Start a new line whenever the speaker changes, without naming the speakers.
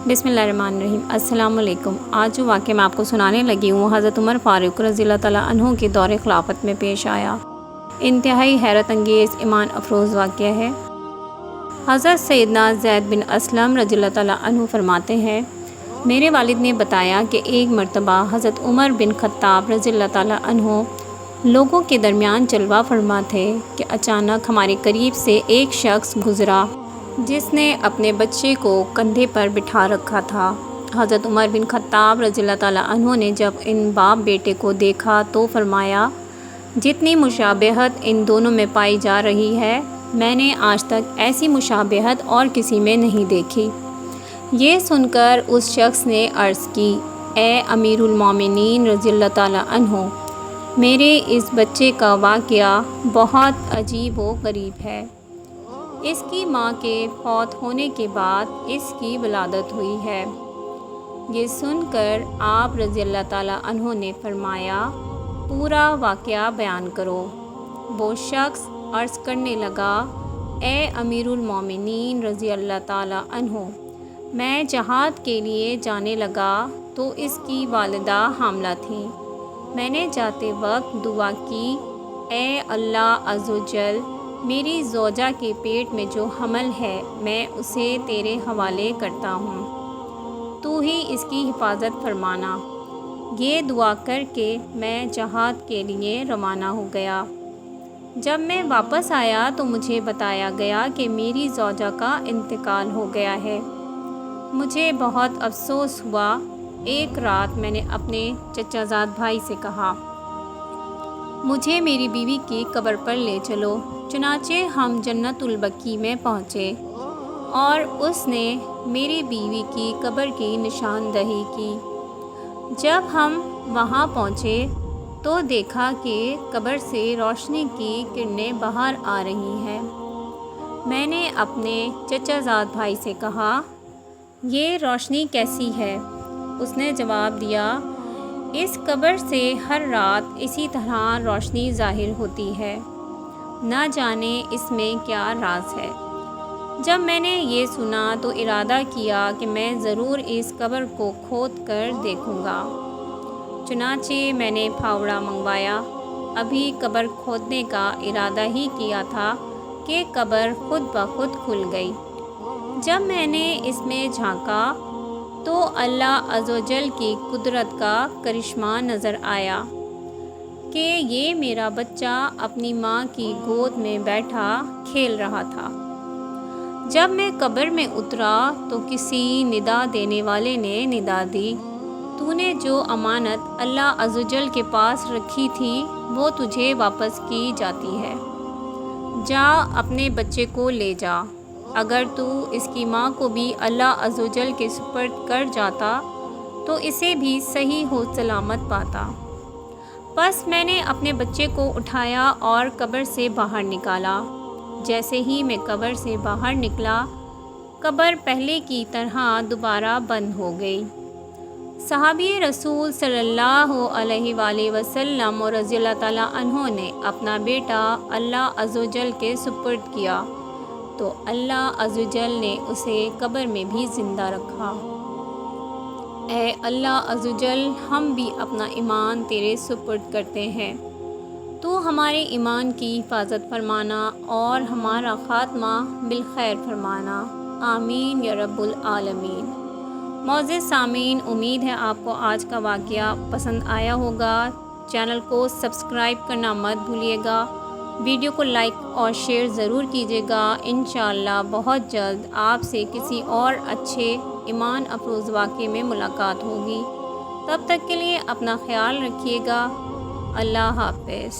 बिस्मिल्लाहिर्रहमानिर्रहीम। अस्सलाम वालेकुम। आज जो वाक़या मैं आपको सुनाने लगी हूँ हज़रत उमर फ़ारूक रज़ियल्लाहु तआला अन्हु के दौर ख़िलाफ़त में पेश आया। इंतहाई हैरत अंगेज़ ईमान अफरोज़ वाक़या है। हज़रत सैयदना ज़ैद बिन असलम रज़ियल्लाहु तआला अन्हु फरमाते हैं, मेरे वालिद ने बताया कि एक मरतबा हज़रत उमर बिन ख़त्ताब रज़ियल्लाहु तआला अन्हु लोगों के दरमियान जलवा फरमा थे कि अचानक हमारे करीब से एक शख्स गुज़रा जिसने अपने बच्चे को कंधे पर बिठा रखा था। हज़रत उमर बिन ख़त्ताब रज़ियल्लाहु तआला अन्हु ने जब इन बाप बेटे को देखा तो फरमाया, जितनी मुशाबहत इन दोनों में पाई जा रही है मैंने आज तक ऐसी मुशाबहत और किसी में नहीं देखी। ये सुनकर उस शख्स ने अर्ज़ की, ए अमीरुल मोमिनीन रज़ियल्लाहु तआला अन्हु, मेरे इस बच्चे का वाक़या बहुत अजीब व गरीब है। इसकी माँ के फौत होने के बाद इसकी विलादत हुई है। ये सुनकर आप रज़ियल्लाहु तआला अन्हु ने फरमाया, पूरा वाक़या बयान करो। वो शख्स अर्ज़ करने लगा, ए अमीरुल मोमिनीन रज़ियल्लाहु तआला अन्हु, मैं जहाद के लिए जाने लगा तो इसकी वालिदा हामला थी। मैंने जाते वक्त दुआ की, ए अल्लाह अज़्ज़वजल, मेरी ज़ौजा के पेट में जो हमल है मैं उसे तेरे हवाले करता हूँ, तू ही इसकी हिफाजत फरमाना। ये दुआ करके मैं जहाद के लिए रवाना हो गया। जब मैं वापस आया तो मुझे बताया गया कि मेरी ज़ौजा का इंतकाल हो गया है। मुझे बहुत अफसोस हुआ। एक रात मैंने अपने चचाज़ाद भाई से कहा, मुझे मेरी बीवी की कब्र पर ले चलो। चुनाचे हम जन्नतुल बकी में पहुँचे और उसने मेरी बीवी की कब्र की निशानदही की। जब हम वहाँ पहुँचे तो देखा कि कब्र से रोशनी की किरणें बाहर आ रही हैं। मैंने अपने चचाज़ाद भाई से कहा, ये रोशनी कैसी है? उसने जवाब दिया, इस कब्र से हर रात इसी तरह रोशनी ज़ाहिर होती है, ना जाने इसमें क्या राज है। जब मैंने ये सुना तो इरादा किया कि मैं ज़रूर इस कब्र को खोद कर देखूँगा। चुनाचे मैंने फावड़ा मंगवाया। अभी कब्र खोदने का इरादा ही किया था कि कब्र खुद ब खुद खुल गई। जब मैंने इसमें झांका तो अल्लाह अज़्ज़वजल की कुदरत का करिश्मा नज़र आया कि ये मेरा बच्चा अपनी माँ की गोद में बैठा खेल रहा था। जब मैं कब्र में उतरा तो किसी निदा देने वाले ने निदा दी, तूने जो अमानत अल्लाह अज़्ज़वजल के पास रखी थी वो तुझे वापस की जाती है। जा अपने बच्चे को ले जा। अगर तू इसकी माँ को भी अल्लाह अज़्ज़वजल के सुपर्द कर जाता तो इसे भी सही हो सलामत पाता। बस मैंने अपने बच्चे को उठाया और कब्र से बाहर निकाला। जैसे ही मैं कब्र से बाहर निकला, कब्र पहले की तरह दोबारा बंद हो गई। सहाबी रसूल सल्लल्लाहु अलैहि वसल्लम रज़ियल्लाहु तआला अन्हु ने अपना बेटा अल्लाह अज़्ज़वजल के सुपुर्द किया तो अल्लाह अज़्ज़वजल ने उसे कब्र में भी ज़िंदा रखा। ए अल्लाह अज़्ज़वजल, हम भी अपना ईमान तेरे सुपुर्द करते हैं। तू हमारे ईमान की हिफाजत फरमाना और हमारा ख़ात्मा बिलखैर फरमाना। आमीन या रब्बुल आलमीन। मौज़िज़ सामीन, उम्मीद है आपको आज का वाक़या पसंद आया होगा। चैनल को सब्सक्राइब करना मत भूलिएगा। वीडियो को लाइक और शेयर ज़रूर कीजिएगा। इंशाअल्लाह बहुत जल्द आपसे किसी और अच्छे ईमान अफरोज़ वाक़े में मुलाकात होगी। तब तक के लिए अपना ख्याल रखिएगा। अल्लाह हाफ़िज़।